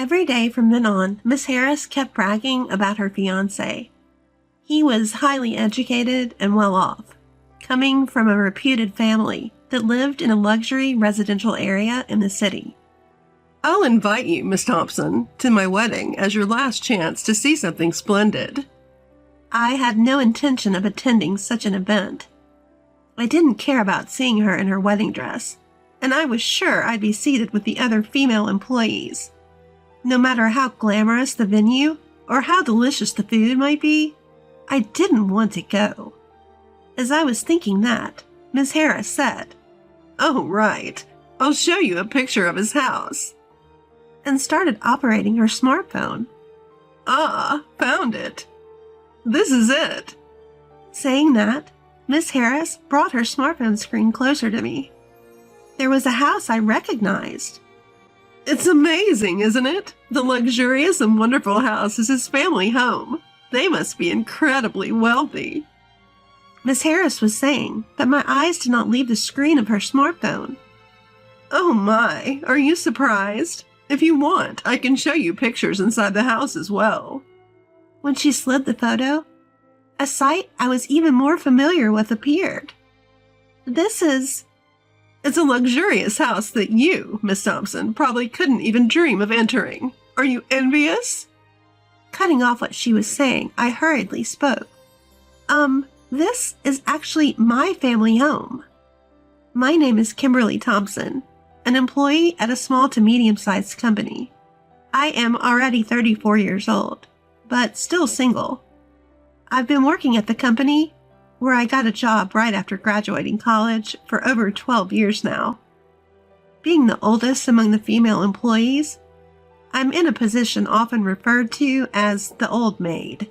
Every day from then on, Miss Harris kept bragging about her fiancé. He was highly educated and well off, coming from a reputed family that lived in a luxury residential area in the city. I'll invite you, Miss Thompson, to my wedding as your last chance to see something splendid. I had no intention of attending such an event. I didn't care about seeing her in her wedding dress, and I was sure I'd be seated with the other female employees. No matter how glamorous the venue or how delicious the food might be, I didn't want to go. As I was thinking that, Miss Harris said, "Oh, right. I'll show you a picture of his house," and started operating her smartphone. "Ah, found it. This is it." Saying that, Miss Harris brought her smartphone screen closer to me. There was a house I recognized. It's amazing, isn't it? The luxurious and wonderful house is his family home. They must be incredibly wealthy. Miss Harris was saying, but my eyes did not leave the screen of her smartphone. Oh my, are you surprised? If you want, I can show you pictures inside the house as well. When she slid the photo, a sight I was even more familiar with appeared. It's a luxurious house that you, Miss Thompson, probably couldn't even dream of entering. Are you envious? Cutting off what she was saying, I hurriedly spoke. This is actually my family home. My name is Kimberly Thompson, an employee at a small to medium-sized company. I am already 34 years old, but still single. I've been working at the company where I got a job right after graduating college for over 12 years now. Being the oldest among the female employees, I'm in a position often referred to as the old maid.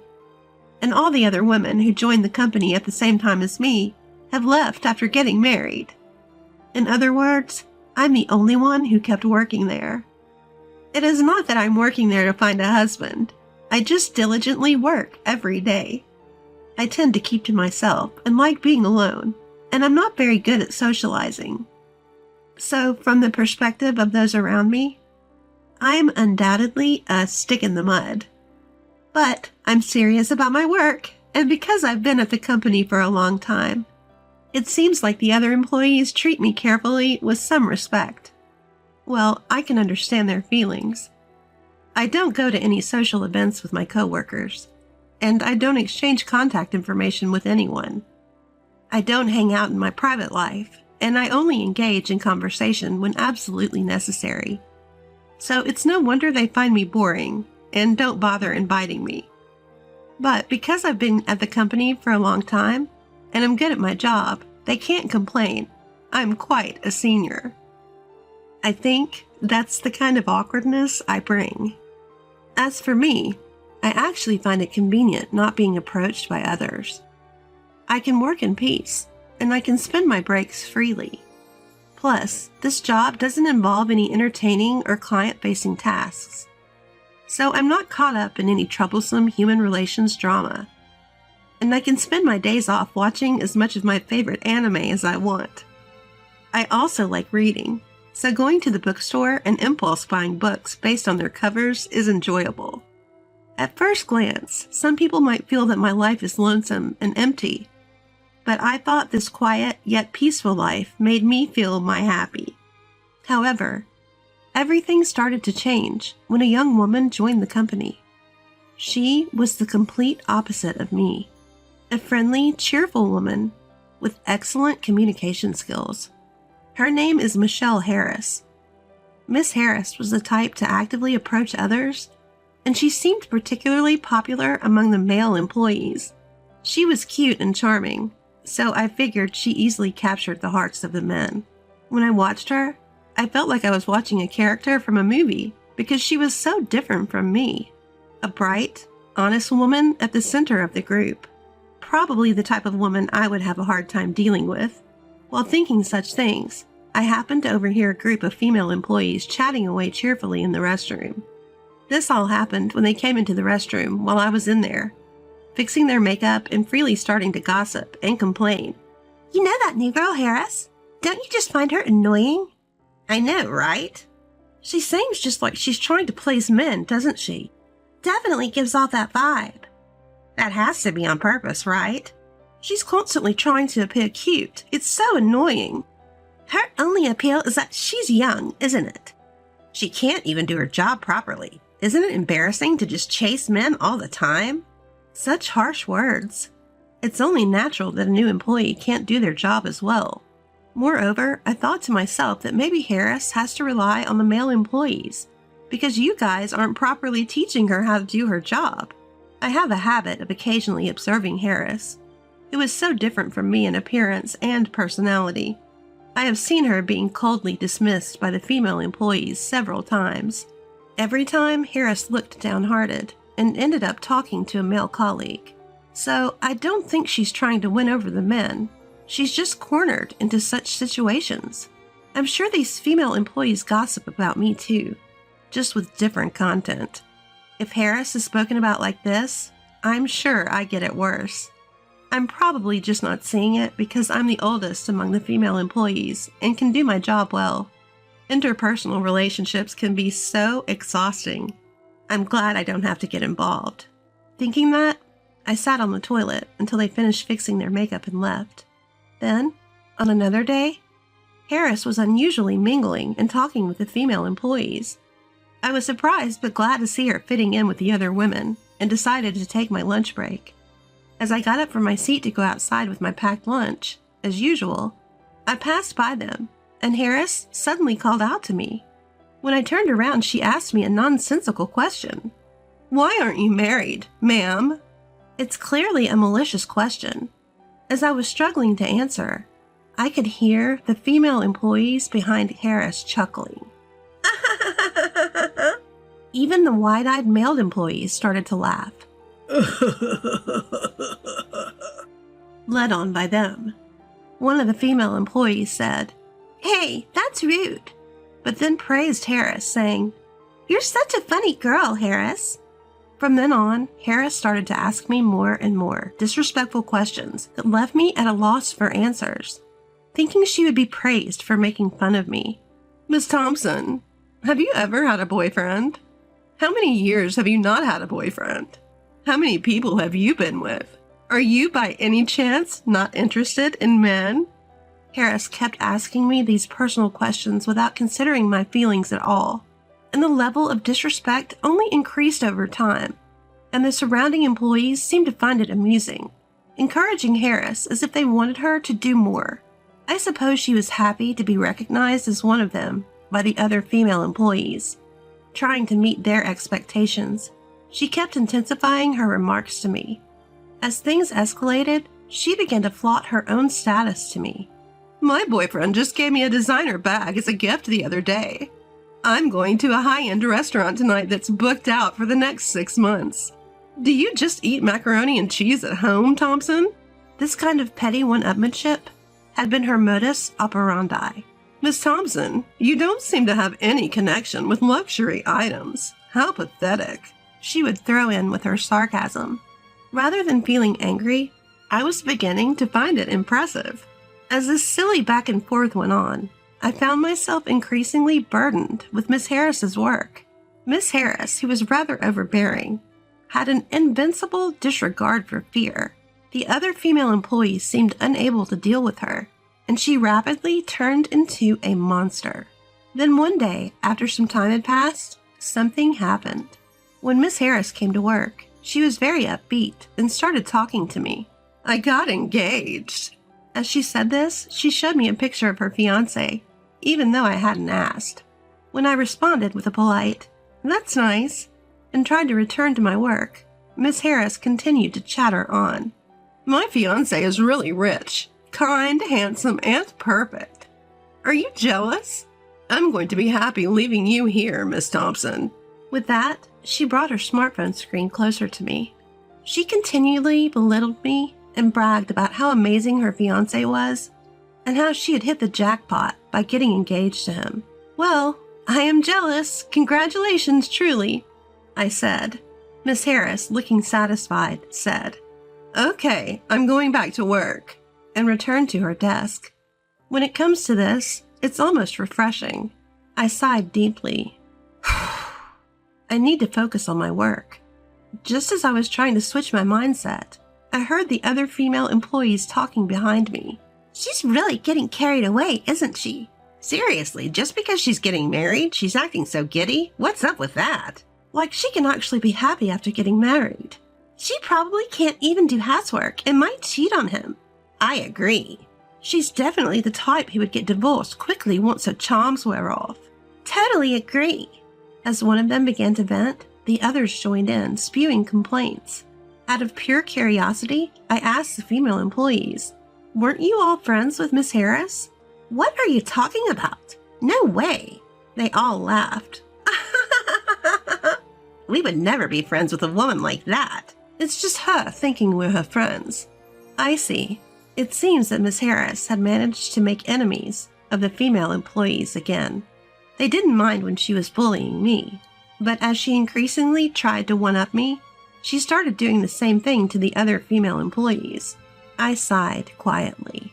And all the other women who joined the company at the same time as me have left after getting married. In other words, I'm the only one who kept working there. It is not that I'm working there to find a husband. I just diligently work every day. I tend to keep to myself and like being alone, and I'm not very good at socializing. So, from the perspective of those around me, I'm undoubtedly a stick in the mud. But I'm serious about my work, and because I've been at the company for a long time, it seems like the other employees treat me carefully with some respect. Well, I can understand their feelings. I don't go to any social events with my coworkers, and I don't exchange contact information with anyone. I don't hang out in my private life, and I only engage in conversation when absolutely necessary. So it's no wonder they find me boring and don't bother inviting me. But because I've been at the company for a long time, and I'm good at my job, they can't complain. I'm quite a senior. I think that's the kind of awkwardness I bring. As for me, I actually find it convenient not being approached by others. I can work in peace, and I can spend my breaks freely. Plus, this job doesn't involve any entertaining or client-facing tasks. So I'm not caught up in any troublesome human relations drama. And I can spend my days off watching as much of my favorite anime as I want. I also like reading, so going to the bookstore and impulse buying books based on their covers is enjoyable. At first glance, some people might feel that my life is lonesome and empty, but I thought this quiet yet peaceful life made me feel my happy. However, everything started to change when a young woman joined the company. She was the complete opposite of me, a friendly, cheerful woman with excellent communication skills. Her name is Michelle Harris. Miss Harris was the type to actively approach others, and she seemed particularly popular among the male employees. She was cute and charming, so I figured she easily captured the hearts of the men. When I watched her, I felt like I was watching a character from a movie because she was so different from me. A bright, honest woman at the center of the group. Probably the type of woman I would have a hard time dealing with. While thinking such things, I happened to overhear a group of female employees chatting away cheerfully in the restroom. This all happened when they came into the restroom while I was in there, fixing their makeup and freely starting to gossip and complain. You know that new girl, Harris? Don't you just find her annoying? I know, right? She seems just like she's trying to please men, doesn't she? Definitely gives off that vibe. That has to be on purpose, right? She's constantly trying to appear cute. It's so annoying. Her only appeal is that she's young, isn't it? She can't even do her job properly. Isn't it embarrassing to just chase men all the time? Such harsh words. It's only natural that a new employee can't do their job as well. Moreover, I thought to myself that maybe Harris has to rely on the male employees because you guys aren't properly teaching her how to do her job. I have a habit of occasionally observing Harris, who is so different from me in appearance and personality. I have seen her being coldly dismissed by the female employees several times. Every time, Harris looked downhearted and ended up talking to a male colleague. So I don't think she's trying to win over the men. She's just cornered into such situations. I'm sure these female employees gossip about me too, just with different content. If Harris is spoken about like this, I'm sure I get it worse. I'm probably just not seeing it because I'm the oldest among the female employees and can do my job well. Interpersonal relationships can be so exhausting. I'm glad I don't have to get involved. Thinking that, I sat on the toilet until they finished fixing their makeup and left. Then, on another day, Harris was unusually mingling and talking with the female employees. I was surprised but glad to see her fitting in with the other women and decided to take my lunch break. As I got up from my seat to go outside with my packed lunch, as usual, I passed by them, and Harris suddenly called out to me. When I turned around, she asked me a nonsensical question. "Why aren't you married, ma'am?" It's clearly a malicious question. As I was struggling to answer, I could hear the female employees behind Harris chuckling. Even the wide-eyed male employees started to laugh. Led on by them. One of the female employees said, "Hey, that's rude," but then praised Harris, saying, "You're such a funny girl, Harris." From then on, Harris started to ask me more and more disrespectful questions that left me at a loss for answers, thinking she would be praised for making fun of me. "Miss Thompson, have you ever had a boyfriend? How many years have you not had a boyfriend? How many people have you been with? Are you by any chance not interested in men?" Harris kept asking me these personal questions without considering my feelings at all, and the level of disrespect only increased over time, and the surrounding employees seemed to find it amusing, encouraging Harris as if they wanted her to do more. I suppose she was happy to be recognized as one of them by the other female employees. Trying to meet their expectations, she kept intensifying her remarks to me. As things escalated, she began to flaunt her own status to me. "My boyfriend just gave me a designer bag as a gift the other day. I'm going to a high-end restaurant tonight that's booked out for the next 6 months. Do you just eat macaroni and cheese at home, Thompson?" This kind of petty one-upmanship had been her modus operandi. "Miss Thompson, you don't seem to have any connection with luxury items. How pathetic," she would throw in with her sarcasm. Rather than feeling angry, I was beginning to find it impressive. As this silly back and forth went on, I found myself increasingly burdened with Miss Harris's work. Miss Harris, who was rather overbearing, had an invincible disregard for fear. The other female employees seemed unable to deal with her, and she rapidly turned into a monster. Then one day, after some time had passed, something happened. When Miss Harris came to work, she was very upbeat and started talking to me. "I got engaged." As she said this, she showed me a picture of her fiancé, even though I hadn't asked. When I responded with a polite, "That's nice," and tried to return to my work, Miss Harris continued to chatter on. "My fiancé is really rich, kind, handsome, and perfect. Are you jealous? I'm going to be happy leaving you here, Miss Thompson." With that, she brought her smartphone screen closer to me. She continually belittled me and bragged about how amazing her fiancé was and how she had hit the jackpot by getting engaged to him. "Well, I am jealous. Congratulations, truly," I said. Miss Harris, looking satisfied, said, "Okay, I'm going back to work," and returned to her desk. When it comes to this, it's almost refreshing. I sighed deeply. I need to focus on my work. Just as I was trying to switch my mindset, I heard the other female employees talking behind me. She's really getting carried away, isn't she? Seriously, just because she's getting married, she's acting so giddy? What's up with that? Like she can actually be happy after getting married. She probably can't even do housework and might cheat on him. I agree. She's definitely the type who would get divorced quickly once her charms wear off. Totally agree. As one of them began to vent, the others joined in, spewing complaints. Out of pure curiosity, I asked the female employees, "Weren't you all friends with Miss Harris?" "What are you talking about? No way." They all laughed. We would never be friends with a woman like that. It's just her thinking we're her friends. I see. It seems that Miss Harris had managed to make enemies of the female employees again. They didn't mind when she was bullying me, but as she increasingly tried to one-up me, she started doing the same thing to the other female employees. I sighed quietly.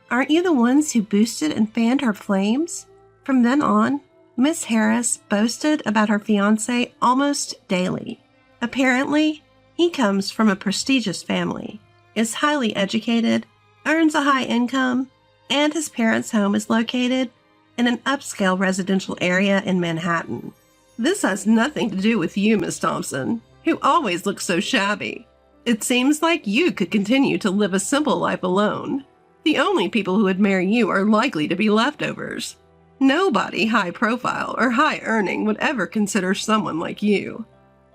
Aren't you the ones who boosted and fanned her flames? From then on, Miss Harris boasted about her fiancé almost daily. Apparently, he comes from a prestigious family, is highly educated, earns a high income, and his parents' home is located in an upscale residential area in Manhattan. This has nothing to do with you, Miss Thompson, who always looks so shabby. It seems like you could continue to live a simple life alone. The only people who would marry you are likely to be leftovers. Nobody high profile or high earning would ever consider someone like you.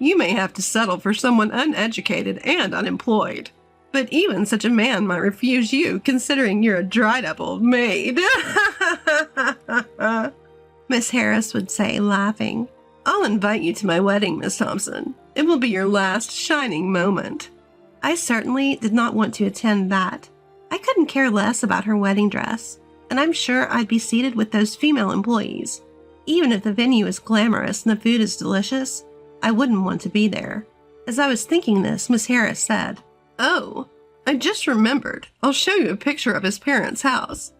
You may have to settle for someone uneducated and unemployed. But even such a man might refuse you, considering you're a dried-up old maid. Miss Harris would say, laughing. I'll invite you to my wedding, Miss Thompson. It will be your last shining moment. I certainly did not want to attend that. I couldn't care less about her wedding dress, and I'm sure I'd be seated with those female employees. Even if the venue is glamorous and the food is delicious, I wouldn't want to be there. As I was thinking this, Miss Harris said, "Oh, I just remembered. I'll show you a picture of his parents' house."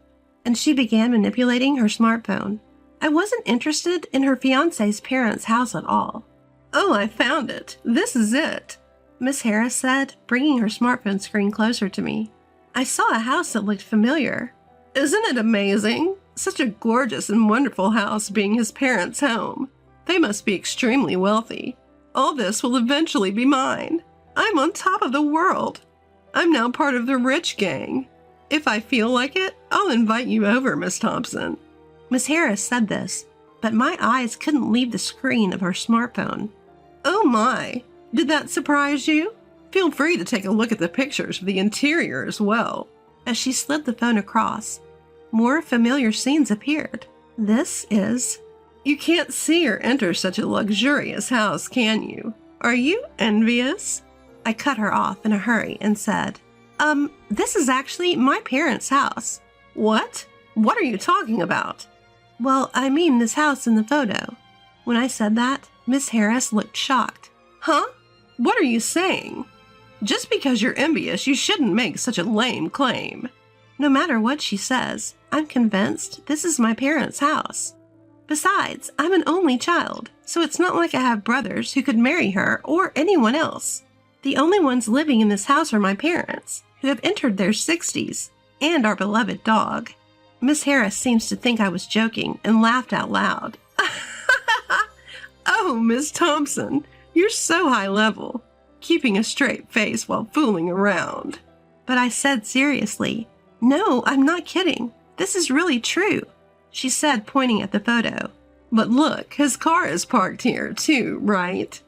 And she began manipulating her smartphone. I wasn't interested in her fiancé's parents' house at all. "Oh, I found it. This is it," Miss Harris said, bringing her smartphone screen closer to me. I saw a house that looked familiar. "Isn't it amazing? Such a gorgeous and wonderful house being his parents' home. They must be extremely wealthy. All this will eventually be mine. I'm on top of the world. I'm now part of the rich gang. If I feel like it, I'll invite you over, Miss Thompson." Miss Harris said this, but my eyes couldn't leave the screen of her smartphone. "Oh my, did that surprise you? Feel free to take a look at the pictures of the interior as well." As she slid the phone across, more familiar scenes appeared. This is... You can't see or enter such a luxurious house, can you? Are you envious? I cut her off in a hurry and said, this is actually my parents' house." "What? What are you talking about?" "Well, I mean this house in the photo." When I said that, Miss Harris looked shocked. "Huh? What are you saying? Just because you're envious, you shouldn't make such a lame claim." No matter what she says, I'm convinced this is my parents' house. Besides, I'm an only child, so it's not like I have brothers who could marry her or anyone else. The only ones living in this house are my parents, who have entered their 60s, and our beloved dog. Miss Harris seems to think I was joking and laughed out loud. "Oh, Miss Thompson, you're so high level, keeping a straight face while fooling around." But I said seriously, "No, I'm not kidding. This is really true," she said, pointing at the photo. "But look, his car is parked here too, right?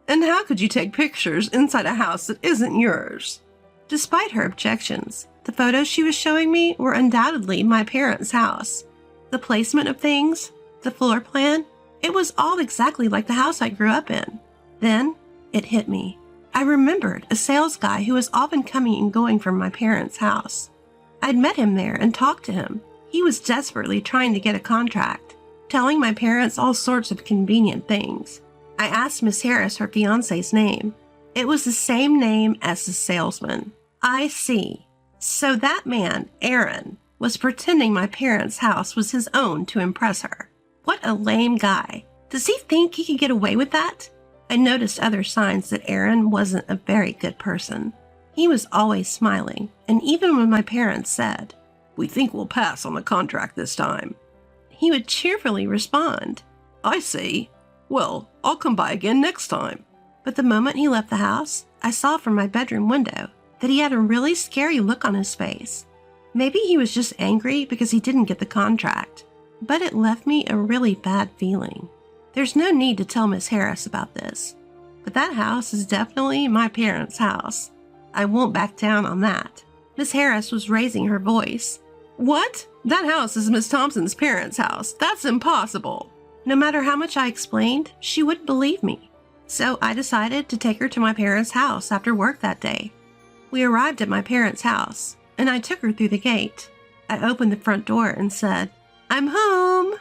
And how could you take pictures inside a house that isn't yours?" Despite her objections, the photos she was showing me were undoubtedly my parents' house. The placement of things, the floor plan, it was all exactly like the house I grew up in. Then it hit me. I remembered a sales guy who was often coming and going from my parents' house. I'd met him there and talked to him. He was desperately trying to get a contract, telling my parents all sorts of convenient things. I asked Miss Harris her fiancé's name. It was the same name as the salesman. I see. So that man, Aaron, was pretending my parents' house was his own to impress her. What a lame guy. Does he think he could get away with that? I noticed other signs that Aaron wasn't a very good person. He was always smiling, and even when my parents said, "We think we'll pass on the contract this time," he would cheerfully respond, "I see. Well, I'll come by again next time." But the moment he left the house, I saw from my bedroom window that he had a really scary look on his face. Maybe he was just angry because he didn't get the contract, but it left me a really bad feeling. There's no need to tell Miss Harris about this, but that house is definitely my parents' house. I won't back down on that. Miss Harris was raising her voice. "What? That house is Miss Thompson's parents' house. That's impossible." No matter how much I explained, she wouldn't believe me. So I decided to take her to my parents' house after work that day. We arrived at my parents' house, and I took her through the gate. I opened the front door and said, "I'm home."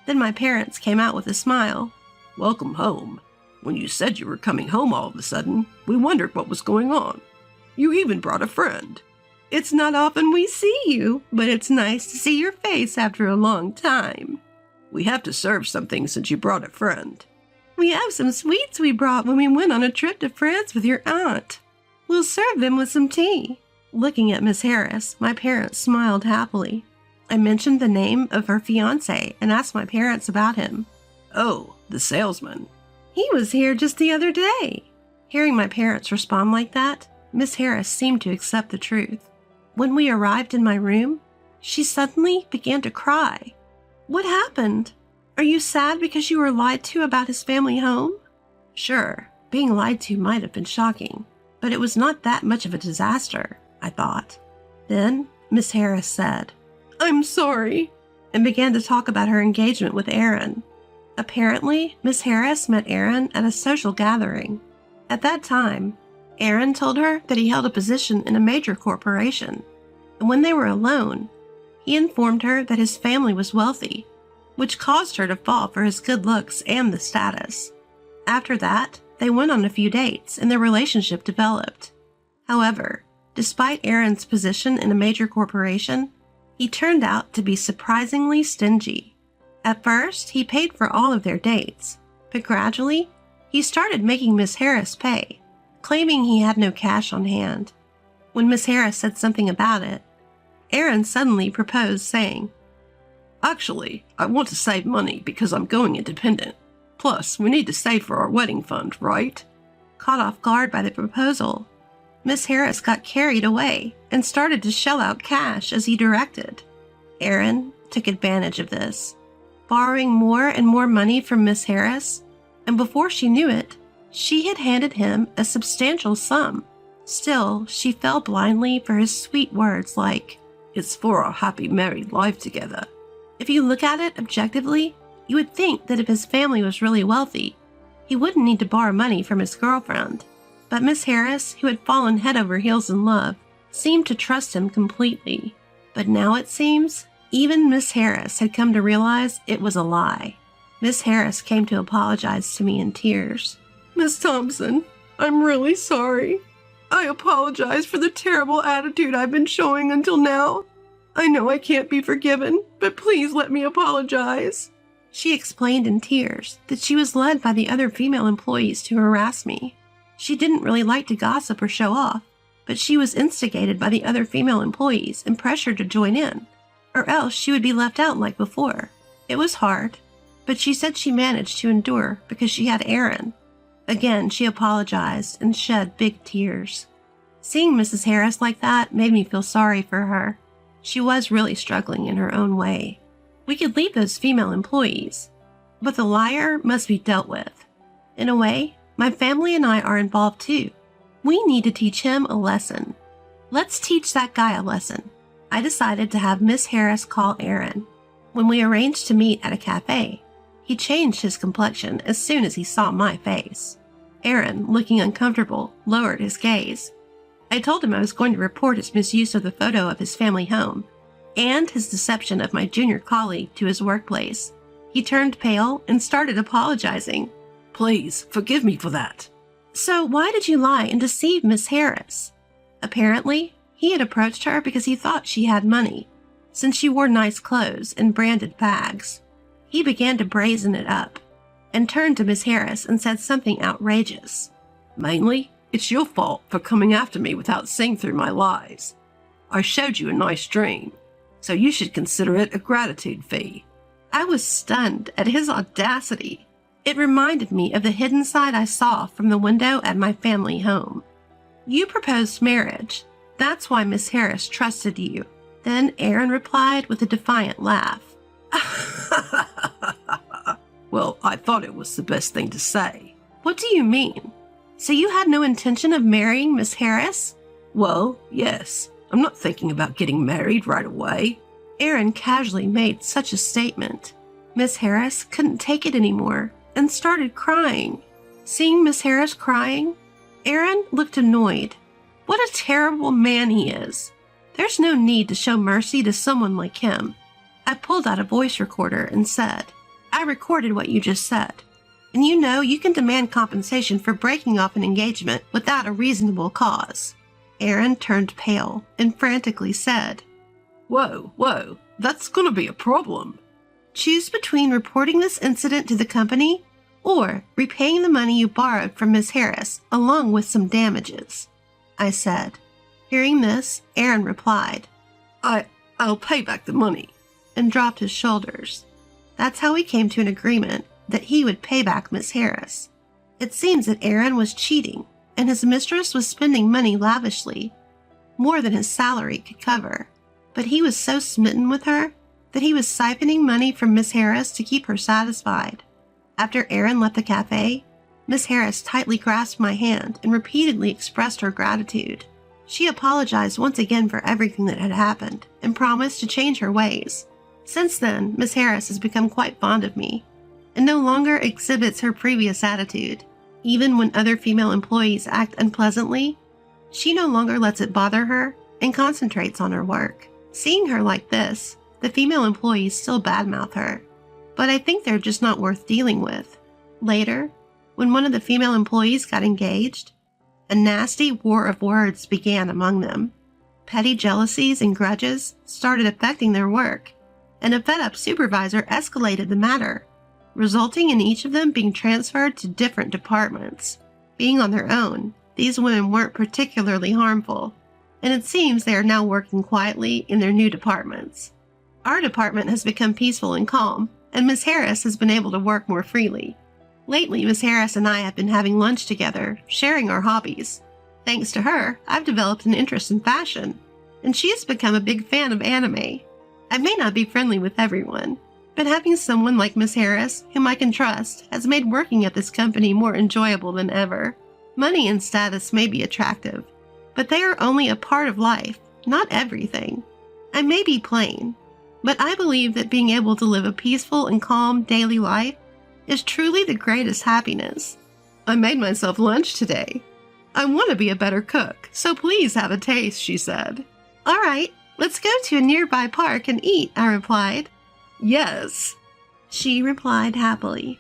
Then my parents came out with a smile. "Welcome home. When you said you were coming home all of a sudden, we wondered what was going on. You even brought a friend." "It's not often we see you, but it's nice to see your face after a long time." "We have to serve something since you brought a friend." "We have some sweets we brought when we went on a trip to France with your aunt. We'll serve them with some tea." Looking at Miss Harris, my parents smiled happily. I mentioned the name of her fiancé and asked my parents about him. "Oh, the salesman." "He was here just the other day." Hearing my parents respond like that, Miss Harris seemed to accept the truth. When we arrived in my room, she suddenly began to cry. "What happened? Are you sad because you were lied to about his family home?" Sure, being lied to might have been shocking, but it was not that much of a disaster, I thought. Then Miss Harris said, "I'm sorry," and began to talk about her engagement with Aaron. Apparently, Miss Harris met Aaron at a social gathering. At that time, Aaron told her that he held a position in a major corporation, and when they were alone, he informed her that his family was wealthy, which caused her to fall for his good looks and the status. After that, they went on a few dates and their relationship developed. However, despite Aaron's position in a major corporation, he turned out to be surprisingly stingy. At first, he paid for all of their dates, but gradually, he started making Miss Harris pay, claiming he had no cash on hand. When Miss Harris said something about it, Aaron suddenly proposed, saying, "Actually, I want to save money because I'm going independent. Plus, we need to save for our wedding fund, right?" Caught off guard by the proposal, Miss Harris got carried away and started to shell out cash as he directed. Aaron took advantage of this, borrowing more and more money from Miss Harris, and before she knew it, she had handed him a substantial sum. Still, she fell blindly for his sweet words like, "It's for our happy married life together." If you look at it objectively, you would think that if his family was really wealthy, he wouldn't need to borrow money from his girlfriend. But Miss Harris, who had fallen head over heels in love, seemed to trust him completely. But now it seems, even Miss Harris had come to realize it was a lie. Miss Harris came to apologize to me in tears. "Miss Thompson, I'm really sorry. I apologize for the terrible attitude I've been showing until now. I know I can't be forgiven, but please let me apologize." She explained in tears that she was led by the other female employees to harass me. She didn't really like to gossip or show off, but she was instigated by the other female employees and pressured to join in, or else she would be left out like before. It was hard, but she said she managed to endure because she had Aaron. Again, she apologized and shed big tears. Seeing Mrs. Harris like that made me feel sorry for her. She was really struggling in her own way. We could leave those female employees, but the liar must be dealt with. In a way, my family and I are involved too. We need to teach him a lesson. Let's teach that guy a lesson. I decided to have Miss Harris call Aaron. When we arranged to meet at a cafe, he changed his complexion as soon as he saw my face. Aaron, looking uncomfortable, lowered his gaze. I told him I was going to report his misuse of the photo of his family home and his deception of my junior colleague to his workplace. He turned pale and started apologizing. "Please, forgive me for that." "So why did you lie and deceive Miss Harris?" Apparently, he had approached her because he thought she had money. since she wore nice clothes and branded bags. He began to brazen it up and turned to Miss Harris and said something outrageous. Mainly, it's your fault for coming after me without seeing through my lies. I showed you a nice dream, so you should consider it a gratitude fee. I was stunned at his audacity. It reminded me of the hidden side I saw from the window at my family home. You proposed marriage. That's why Miss Harris trusted you. Then Aaron replied with a defiant laugh. Well, I thought it was the best thing to say. What do you mean? So you had no intention of marrying Miss Harris? Well, yes. I'm not thinking about getting married right away. Aaron casually made such a statement. Miss Harris couldn't take it anymore and started crying. Seeing Miss Harris crying, Aaron looked annoyed. What a terrible man he is. There's no need to show mercy to someone like him. I pulled out a voice recorder and said, I recorded what you just said. And you know you can demand compensation for breaking off an engagement without a reasonable cause. Aaron turned pale and frantically said, Whoa, that's gonna be a problem. Choose between reporting this incident to the company or repaying the money you borrowed from Miss Harris along with some damages, I said. Hearing this, Aaron replied, I'll pay back the money, and dropped his shoulders. That's how we came to an agreement that he would pay back Miss Harris. It seems that Aaron was cheating, and his mistress was spending money lavishly, more than his salary could cover. But he was so smitten with her that he was siphoning money from Miss Harris to keep her satisfied. After Aaron left the cafe, Miss Harris tightly grasped my hand and repeatedly expressed her gratitude. She apologized once again for everything that had happened and promised to change her ways. Since then, Miss Harris has become quite fond of me and no longer exhibits her previous attitude. Even when other female employees act unpleasantly, she no longer lets it bother her and concentrates on her work. Seeing her like this, the female employees still badmouth her, but I think they're just not worth dealing with. Later, when one of the female employees got engaged, a nasty war of words began among them. Petty jealousies and grudges started affecting their work, and a fed-up supervisor escalated the matter, resulting in each of them being transferred to different departments. Being on their own, these women weren't particularly harmful, and it seems they are now working quietly in their new departments. Our department has become peaceful and calm, and Miss Harris has been able to work more freely. Lately, Miss Harris and I have been having lunch together, sharing our hobbies. Thanks to her, I've developed an interest in fashion, and she has become a big fan of anime. I may not be friendly with everyone, but having someone like Miss Harris, whom I can trust, has made working at this company more enjoyable than ever. Money and status may be attractive, but they are only a part of life, not everything. I may be plain, but I believe that being able to live a peaceful and calm daily life is truly the greatest happiness. I made myself lunch today. I want to be a better cook, so please have a taste, she said. All right, let's go to a nearby park and eat, I replied. Yes, she replied happily.